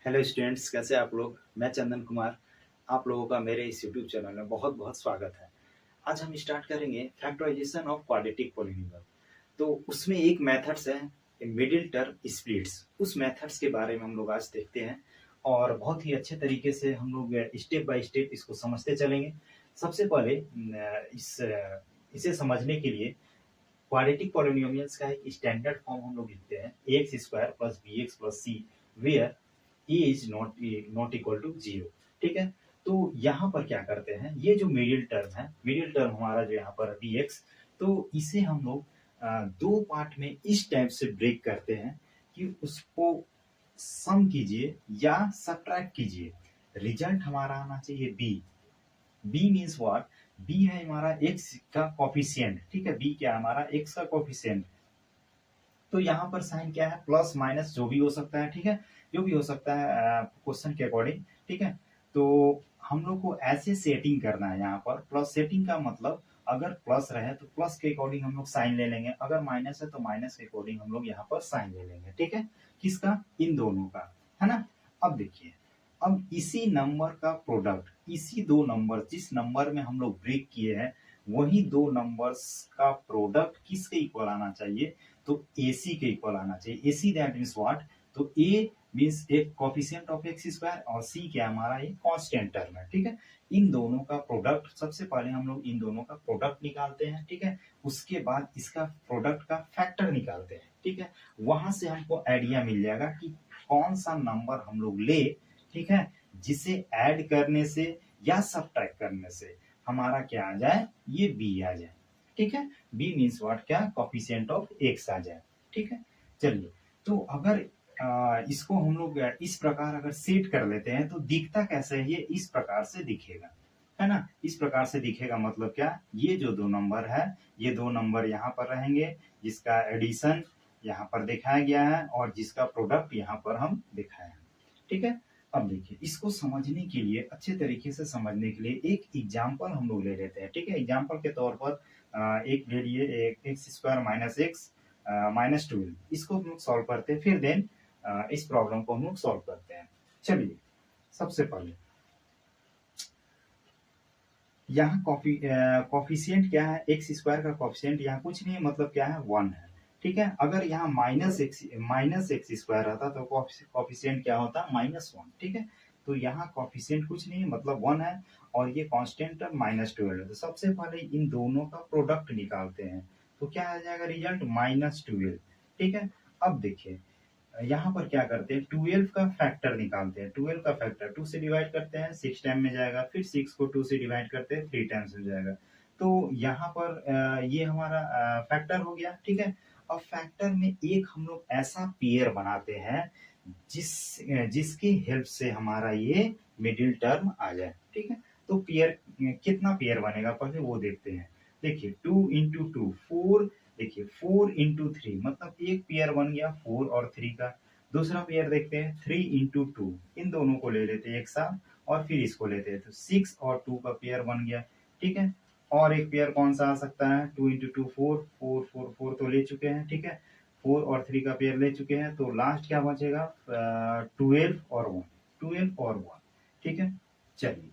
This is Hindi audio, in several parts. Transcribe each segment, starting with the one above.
हेलो स्टूडेंट्स, कैसे आप लोग। मैं चंदन कुमार। आप लोगों का मेरे इस यूट्यूब चैनल में बहुत बहुत स्वागत है। आज हम स्टार्ट करेंगे फैक्टराइजेशन ऑफ क्वाड्रेटिक पॉलिनोमियल। तो उसमें एक मेथड्स है मिडिल टर्म स्प्लिट्स। उस मेथड्स के बारे में हम लोग आज देखते हैं और बहुत ही अच्छे तरीके से हम लोग स्टेप बाय स्टेप इसको समझते चलेंगे। सबसे पहले इसे समझने के लिए क्वाड्रेटिक पॉलिनोमियल्स का एक स्टैंडर्ड फॉर्म हम लोग लिखते हैं x square plus b x plus c where a is not equal to zero. ठीक है। तो यहाँ पर क्या करते हैं, ये जो मिडिल टर्म है, मिडिल टर्म हमारा जो यहाँ पर डी एक्स, तो इसे हम लोग दो पार्ट में इस टाइप से ब्रेक करते हैं कि उसको सम कीजिए या सब्ट्रैक्ट कीजिए। रिजल्ट हमारा आना चाहिए B. B means what? B है हमारा एक्स का कोफिशिएंट। ठीक है, बी क्या है? हमारा एक्स का कोफिशिएंट। तो यहाँ पर साइन क्या है? प्लस माइनस जो भी हो सकता है। ठीक है, जो भी हो सकता है क्वेश्चन के अकॉर्डिंग। ठीक है, तो हम लोग को ऐसे सेटिंग करना है। यहाँ पर प्लस सेटिंग का मतलब अगर प्लस रहे तो प्लस के अकॉर्डिंग हम लोग साइन ले लेंगे, अगर माइनस है तो माइनस के अकॉर्डिंग हम लोग यहाँ पर साइन ले लेंगे। ठीक है, किसका? इन दोनों का, है ना। अब देखिए, अब इसी नंबर का प्रोडक्ट, इसी दो नंबर जिस नंबर में हम लोग ब्रेक किए हैं, वही दो नंबर्स का प्रोडक्ट किसके इक्वल आना चाहिए? तो AC के इक्वल आना चाहिए। AC that means what? तो A मीन्स एक कोफिशिएंट ऑफ एक्स स्क्वायर और C क्या हमारा? एक कांस्टेंट टर्म है। ठीक है, इन दोनों का प्रोडक्ट, सबसे पहले हम लोग इन दोनों का प्रोडक्ट निकालते हैं। ठीक है, उसके बाद इसका प्रोडक्ट का फैक्टर निकालते हैं। ठीक है, वहां से हमको आइडिया मिल जाएगा कि कौन सा नंबर हम लोग ले, ठीक है, जिसे ऐड करने से या सब्ट्रैक्ट करने से हमारा क्या आ जाए? ये बी आ जाए। ठीक है, बी मीन्स व्हाट? क्या? कोफिशिएंट ऑफ एक्स आ जाए। ठीक है, चलिए, तो अगर इसको हम लोग इस प्रकार अगर सेट कर लेते हैं तो दिखता कैसे है? ये इस प्रकार से दिखेगा, है ना। इस प्रकार से दिखेगा मतलब क्या? ये जो दो नंबर है, ये दो नंबर यहाँ पर रहेंगे, जिसका एडिशन यहाँ पर दिखाया गया है और जिसका प्रोडक्ट यहाँ पर हम दिखाए हैं। ठीक है, अब देखिए, इसको समझने के लिए, अच्छे तरीके से समझने के लिए एक एग्जाम्पल हम लोग ले लेते हैं। ठीक है, एग्जाम्पल के तौर पर एक ले लिए, एक x square minus x minus 12। इसको हम लोग सॉल्व करते हैं, फिर देन इस प्रॉब्लम को हम लोग सॉल्व करते हैं। चलिए, सबसे पहले यहाँ कॉफिशिएंट क्या है? एक्स स्क्वायर का कॉफिशिएंट यहाँ कुछ नहीं है, मतलब क्या है? 1 है। ठीक है, अगर यहाँ माइनस एक्स स्क्वायर रहता तो कॉफिशिएंट क्या होता? -1। ठीक है, तो यहाँ कॉफिशिएंट कुछ नहीं है, मतलब 1 है, और ये कांस्टेंट -12 है। तो सबसे पहले इन दोनों का प्रोडक्ट निकालते हैं, तो क्या आ जाएगा रिजल्ट? -12। ठीक है, अब देखिए, यहाँ पर क्या करते हैं? 12 का फैक्टर निकालते हैं। 12 का फैक्टर 2 से डिवाइड करते हैं, 6 टाइम में जाएगा, फिर 6 को 2 से डिवाइड करते हैं, 3 टाइम्स में जाएगा। तो यहाँ पर ये हमारा फैक्टर हो गया। ठीक है, अब फैक्टर में एक हम लोग ऐसा पेयर बनाते हैं जिसकी हेल्प से हमारा ये मिडिल टर्म आ जाए। ठीक है, तो पेयर कितना पेयर बनेगा पहले वो देखते हैं। देखिए, 2 इंटू टू 4। देखिए, 4 इंटू थ्री, मतलब एक पेयर बन गया 4 और 3 का। दूसरा पेयर देखते हैं, 3 इंटू टू, इन दोनों को ले लेते हैं एक साथ और फिर इसको लेते हैं, तो 6 और 2 का पेयर बन गया। ठीक है, और एक पेयर कौन सा आ सकता है? 2 इंटू टू 4, 4 4 4 तो ले चुके हैं। ठीक है, 4 और 3 का पेयर ले चुके हैं, तो लास्ट क्या बचेगा? 12 और 1। 12 और 1। ठीक है, चलिए,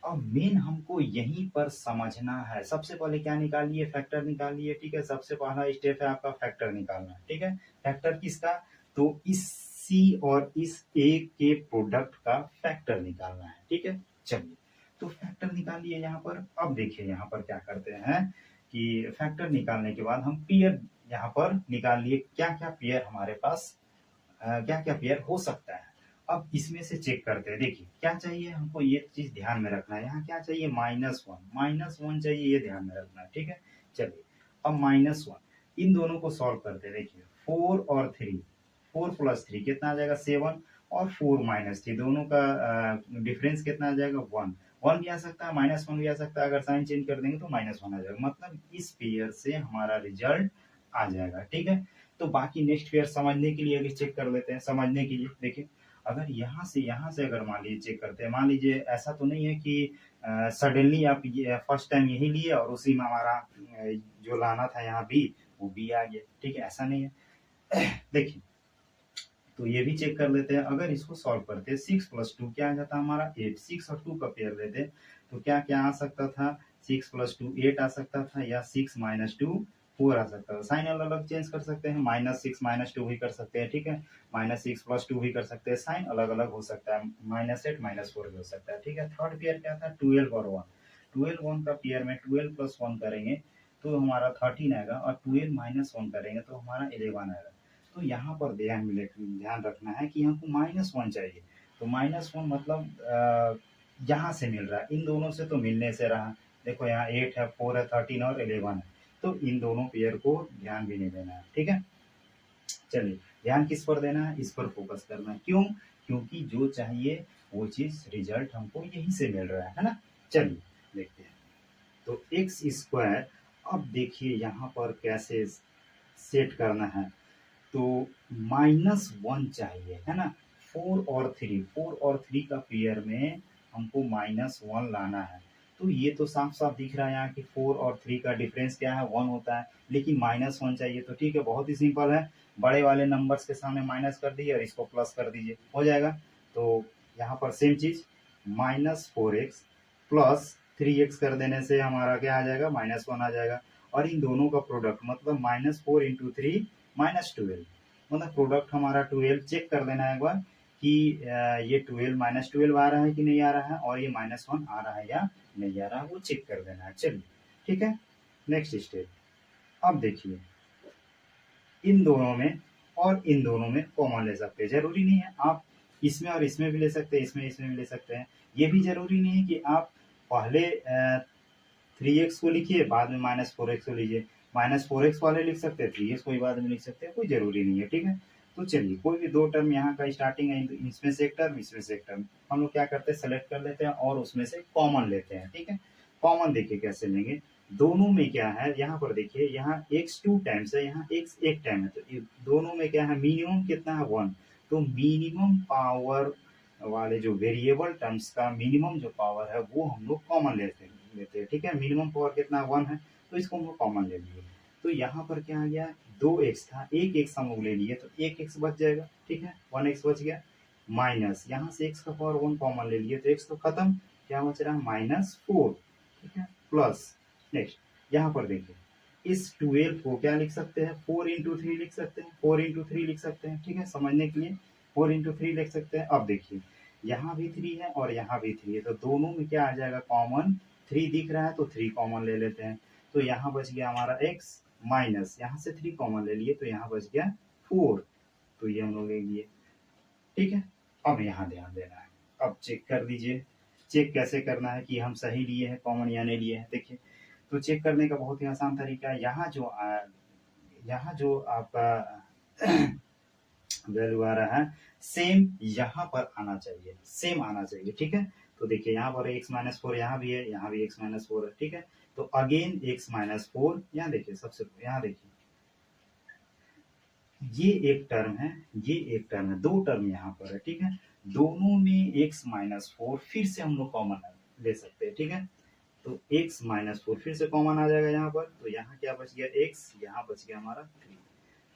अब मेन हमको यहीं पर समझना है। सबसे पहले क्या निकालिए? फैक्टर निकालिए। ठीक है, सबसे पहला स्टेप है आपका फैक्टर निकालना। ठीक है, फैक्टर किसका? तो इस सी और इस ए के प्रोडक्ट का फैक्टर निकालना है। ठीक है, चलिए, तो फैक्टर निकालिए यहाँ पर। अब देखिए, यहाँ पर क्या करते हैं कि फैक्टर निकालने के बाद हम पेयर यहाँ पर निकाल लिए। क्या क्या पेयर हमारे पास, क्या क्या पेयर हो सकता है? अब इसमें से चेक करते हैं। देखिए, क्या चाहिए हमको? ये चीज ध्यान में रखना है। यहाँ क्या चाहिए? -1। -1 चाहिए, ये ध्यान में रखना है। ठीक है, चलिए, अब -1 इन दोनों को सॉल्व करते हैं। देखिए, 4 और 3, 4 प्लस 3 कितना आ जाएगा? 7, और 4 माइनस 3, दोनों का डिफरेंस कितना आ जाएगा? 1। 1 भी आ सकता है, -1 भी आ सकता है। अगर साइन चेंज कर देंगे तो -1 आ जाएगा, मतलब इस पेयर से हमारा रिजल्ट आ जाएगा। ठीक है, तो बाकी नेक्स्ट पेयर समझने के लिए अभी चेक कर लेते हैं। समझने के लिए देखिए, अगर यहाँ से अगर मान लीजिए चेक करते हैं, मान लीजिए ऐसा तो नहीं है कि सडनली आप ये फर्स्ट टाइम यही लिए और उसी में हमारा जो लाना था यहाँ बी, वो बी आ गया। ठीक है, ऐसा नहीं है। देखिए, तो ये भी चेक कर लेते हैं। अगर इसको सॉल्व करते हैं 6 + 2 क्या आ जाता है हमारा 8। 6 और 2 का पेयर लेते तो क्या क्या आ सकता था, 6 + 2 8 आ सकता था, या 6 - 2 4 आ सकता था। साइन अलग अलग चेंज कर सकते हैं, -6 - 2 भी कर सकते हैं, ठीक है, -6 + 2 भी कर सकते हैं। साइन अलग अलग हो सकता है, -8 -4 भी हो सकता है, ठीक है। थर्ड पेयर क्या था, 12 और 1। 12 1 का पेयर में 12 + 1 करेंगे तो हमारा 13 आएगा, और 12 - 1 करेंगे तो हमारा 11 आएगा। तो यहाँ पर ध्यान रखना है कि हमको -1 चाहिए। तो -1 मतलब यहाँ से मिल रहा है, इन दोनों से तो मिलने से रहा। देखो यहाँ 8 है, 4 है, 13 और 11 है, तो इन दोनों पेयर को ध्यान भी नहीं देना है, ठीक है। चलिए, ध्यान किस पर देना है, इस पर फोकस करना है। क्यों? क्योंकि जो चाहिए वो चीज रिजल्ट हमको यहीं से मिल रहा है ना। चलिए देखते हैं। तो x², अब देखिए यहाँ पर कैसे सेट करना है। तो -1 चाहिए, है ना। 4 और 3 का पेयर में हमको -1 लाना है। तो ये तो साफ साफ दिख रहा है यहाँ कि 4 और 3 का डिफरेंस क्या है, 1 होता है, लेकिन -1 चाहिए। तो ठीक है, बहुत ही सिंपल है, बड़े वाले नंबर्स के सामने माइनस कर दीजिए और इसको प्लस कर दीजिए, हो जाएगा। तो यहाँ पर सेम चीज, -4x + 3x कर देने से हमारा क्या आ जाएगा, -1 आ जाएगा। और इन दोनों का प्रोडक्ट मतलब -4 × 3 -12, मतलब प्रोडक्ट हमारा 12। चेक कर देना है एक बार कि ये 12 -12 आ रहा है कि नहीं आ रहा है, और ये -1 आ रहा है या नहीं आ रहा है, वो चेक कर देना है। चलिए ठीक है, नेक्स्ट स्टेप। अब देखिए, इन दोनों में और इन दोनों में कॉमन ले सकते हैं, जरूरी नहीं है आप इसमें और इसमें भी ले सकते हैं, इसमें भी ले सकते हैं। ये भी जरूरी नहीं है कि आप पहले 3x को लिखिए, बाद में -4x को लीजिए। -4x वाले लिख सकते हैं, 3x को बाद में लिख सकते हैं, कोई जरूरी नहीं है, ठीक है। तो चलिए, कोई भी दो टर्म यहाँ का स्टार्टिंग है, इसमें से एक टर्म, इसमें से एक टर्म, हम लोग क्या करते हैं, सेलेक्ट कर लेते हैं और उसमें से कॉमन लेते हैं, ठीक है। कॉमन देखिए कैसे लेंगे, दोनों में क्या है, यहाँ पर देखिए, यहाँ x 2 टाइम्स है, यहाँ x 1 टाइम है, तो दोनों में क्या है, मिनिमम कितना है, 1। तो मिनिमम पावर वाले जो वेरिएबल टर्म्स का मिनिमम जो पावर है वो हम लोग कॉमन लेते हैं, ठीक है। मिनिमम पावर कितना, 1 है, तो इसको हम लोग कॉमन ले लिए। तो यहाँ पर क्या आ गया, 2x था, 1x हम लोग ले लिए, तो 1x बच जाएगा, ठीक है, 1x बच गया। माइनस यहाँ से x का पावर 1 कॉमन ले लिए, तो x तो खत्म, क्या बच रहा है, -4, ठीक है, प्लस। नेक्स्ट यहाँ पर देखिए, इस 12 को क्या लिख सकते हैं, 4 × 3 लिख सकते हैं, 4 × 3 लिख सकते हैं, ठीक है, समझने के लिए 4 × 3 लिख सकते हैं। अब देखिए, यहाँ भी 3 है और यहाँ भी 3 है, तो दोनों में क्या आ जाएगा, कॉमन 3 दिख रहा है, तो 3 कॉमन ले लेते हैं। तो यहाँ बच गया हमारा x, माइनस यहाँ से 3 कॉमन ले लिए, तो यहाँ बच गया 4, तो ये हम लोग ले लिए, ठीक है। अब यहाँ ध्यान देना है, अब चेक कर दीजिए। चेक कैसे करना है कि हम सही लिए हैं कॉमन या नहीं लिए हैं, देखिए। तो चेक करने का बहुत ही आसान तरीका है, यहाँ जो आपका वैल्यू आ रहा है, सेम यहाँ पर आना चाहिए, सेम आना चाहिए, ठीक है। तो देखिए, यहाँ पर x - 4 यहाँ भी है, यहाँ भी x - 4 है, ठीक है। तो अगेन x - 4, यहाँ देखिए, सबसे यहाँ देखिए, ये एक टर्म है, ये एक टर्म है, दो टर्म यहाँ पर है, ठीक है। दोनों में x - 4 फिर से हम लोग कॉमन ले सकते हैं, ठीक है। तो x - 4 फिर से कॉमन आ जाएगा यहाँ पर, तो यहाँ क्या बच गया, x, यहाँ बच गया हमारा 3।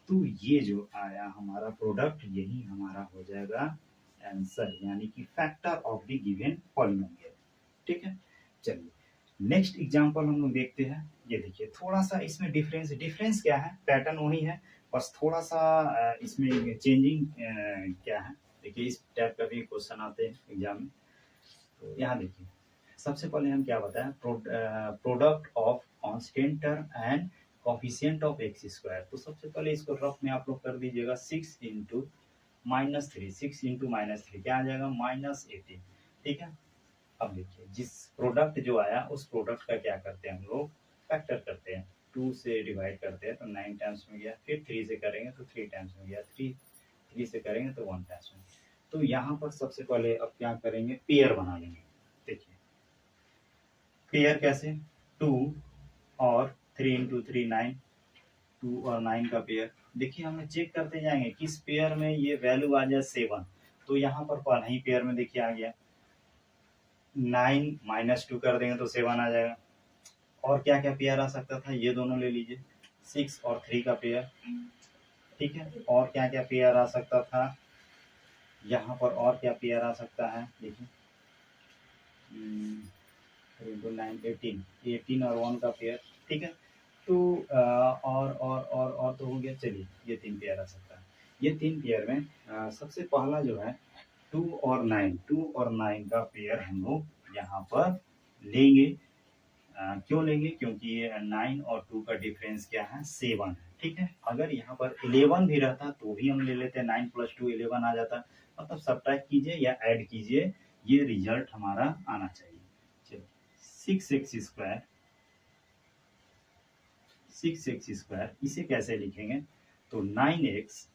तो ये जो आया हमारा प्रोडक्ट, यही हमारा हो जाएगा आंसर, यानी कि factor of the given polynomial, ठीक है। चलिए, नेक्स्ट एग्जांपल हम लोग देखते हैं। ये देखिए, थोड़ा सा इसमें डिफरेंस क्या है, पैटर्न वही है, बस थोड़ा सा इसमें चेंजिंग क्या है। देखिए, इस टाइप का भी क्वेश्चन आते हैं एग्जाम में। तो यहाँ देखिए, सबसे पहले हम क्या बताएं, product of constant term and coefficient of x²। तो सबसे पहले इसको रफ में आप लोग कर दीजिएगा, 6 × -3, 6 × -3 क्या आ जाएगा, -18, ठीक है। अब देखिए, जिस प्रोडक्ट जो आया उस प्रोडक्ट का क्या करते हैं हम लोग, फैक्टर करते हैं, 2 से डिवाइड करते हैं तो 9 टाइम्स में गया, फिर 3 से करेंगे तो 3 टाइम्स में गया, 3 से करेंगे तो 1 टाइम्स में। तो यहाँ पर सबसे पहले अब क्या करेंगे, पेयर बना लेंगे। देखिए, पेयर कैसे, 2 और 3 × 3 9, 2 और 9 का पेयर। देखिए, हमें चेक करते जाएंगे किस पेयर में ये वैल्यू आ जाए 7, तो यहाँ पर पहला ही पेयर में देखिए आ गया, 9 - 2 कर देंगे तो 7 आ जाएगा। और क्या क्या पेयर आ सकता था, ये दोनों ले लीजिए, 6 और 3 का पेयर, ठीक है। और क्या क्या पेयर आ सकता था, यहाँ पर और क्या पेयर आ सकता है, देखिए 9 18, 18 और 1 का पेयर, ठीक है। तो और तो हो गया। चलिए ये 3 पेयर आ सकता है। ये 3 पेयर में सबसे पहला जो है 2 और 9, 2 और 9 का पेयर हम लोग यहाँ पर लेंगे। क्यों लेंगे? क्योंकि ये 9 और 2 का डिफरेंस क्या है, 7 है, ठीक है। अगर यहाँ पर 11 भी रहता तो भी हम ले लेते, 9 + 2 11 आ जाता। मतलब सब्ट्रैक्ट कीजिए या ऐड कीजिए, ये रिजल्ट हमारा आना चाहिए। चलिए 6x² इसे कैसे लिखेंगे? तो 9x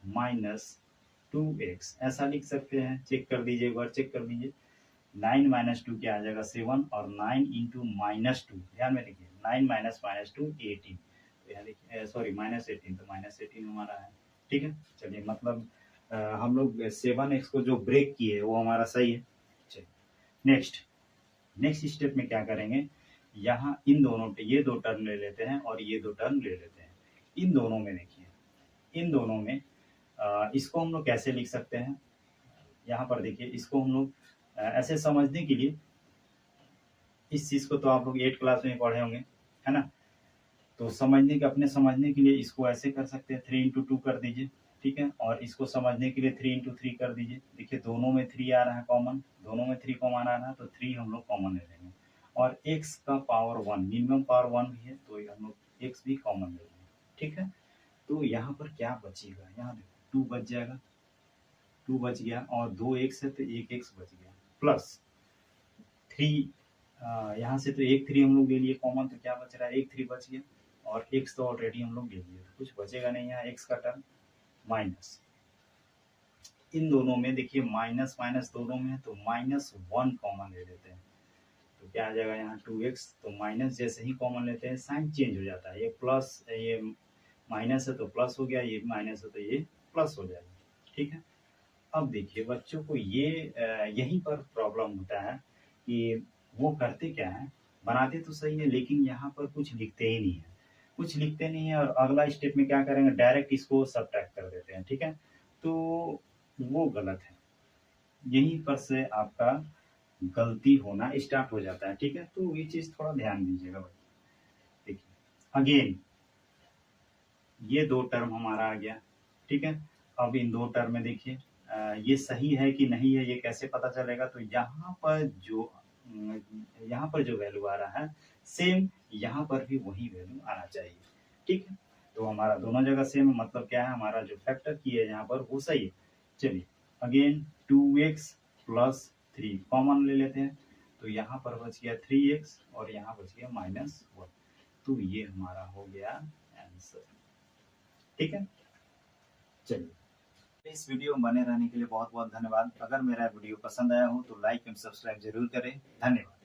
- 2x ऐसा लिख सकते हैं। चेक कर दीजिए, एक बार चेक कर दीजिए। 9 - 2 क्या आ जाएगा, 7, और 9 × -2, ध्यान में देखिए, 9 - -2 18, तो यहाँ देखिए सॉरी -18, तो -18 हमारा है, ठीक है। चलिए मतलब हम लोग 7x को जो ब्रेक किए वो हमारा सही है। चलिए नेक्स्ट स्टेप में क्या करेंगे, यहाँ इन दोनों पे ये 2 टर्म ले लेते हैं और ये 2 टर्म ले लेते हैं। इन दोनों में देखिए, इन दोनों में इसको हम लोग कैसे लिख सकते हैं, यहाँ पर देखिए, इसको हम लोग ऐसे समझने के लिए, इस चीज़ को तो आप लोग 8 क्लास में पढ़े होंगे, है ना। तो अपने समझने के लिए इसको ऐसे कर सकते हैं, 3 × 2 कर दीजिए, ठीक है। और इसको समझने के लिए 3 × 3 कर दीजिए। देखिए दोनों में 3 आ रहा है कॉमन, दोनों में 3 कॉमन आ रहा है, तो 3 हम लोग कॉमन ले लेंगे। और x का पावर 1, मिनिमम पावर 1 भी है, तो हम लोग x भी कॉमन ले लेंगे, ठीक है। तो यहाँ पर क्या बचेगा, यहाँ देखो 2 बच जाएगा, 2 बच गया, और 2x है तो 1x बच गया, प्लस 3, यहाँ से तो 1 3 हम लोग ले लिए कॉमन, तो क्या बच रहा है, 1 3 बच गया, और x तो ऑलरेडी हम लोग ले लिए, तो कुछ बचेगा नहीं यहाँ x का टर्म। माइनस इन दोनों में देखिए, माइनस माइनस दोनों में है, तो -1 कॉमन ले लेते हैं, तो क्या आ जाएगा यहाँ 2x, तो माइनस जैसे ही कॉमन लेते हैं साइन चेंज हो जाता है, ये प्लस, ये माइनस है तो प्लस हो गया, ये माइनस है तो ये प्लस हो जाएगा, ठीक है। अब देखिए बच्चों को ये यहीं पर प्रॉब्लम होता है कि वो करते क्या है, बनाते तो सही है लेकिन यहाँ पर कुछ लिखते ही नहीं है, कुछ लिखते नहीं है, और अगला स्टेप में क्या करेंगे, डायरेक्ट इसको सब्ट्रैक्ट कर देते हैं, ठीक है। तो वो गलत है, यहीं पर से आपका गलती होना स्टार्ट हो जाता है, ठीक है। तो ये चीज़ थोड़ा ध्यान दीजिएगा भाई। देखिए अगेन ये 2 टर्म हमारा आ गया, ठीक है। अब इन 2 टर्म में देखिए ये सही है कि नहीं है, ये कैसे पता चलेगा, तो यहाँ पर जो वैल्यू आ रहा है, सेम यहाँ पर भी वही वैल्यू आना चाहिए, ठीक है। तो हमारा दोनों जगह सेम, मतलब क्या है, हमारा जो फैक्टर की है यहाँ पर वो सही है। चलिए अगेन 2x + 3 कॉमन ले लेते हैं, तो यहाँ पर बच गया 3x और यहाँ बच गया -1, तो ये हमारा हो गया आंसर, ठीक है। चलिए इस वीडियो में बने रहने के लिए बहुत बहुत धन्यवाद। अगर मेरा वीडियो पसंद आया हो तो लाइक एंड सब्सक्राइब जरूर करें। धन्यवाद।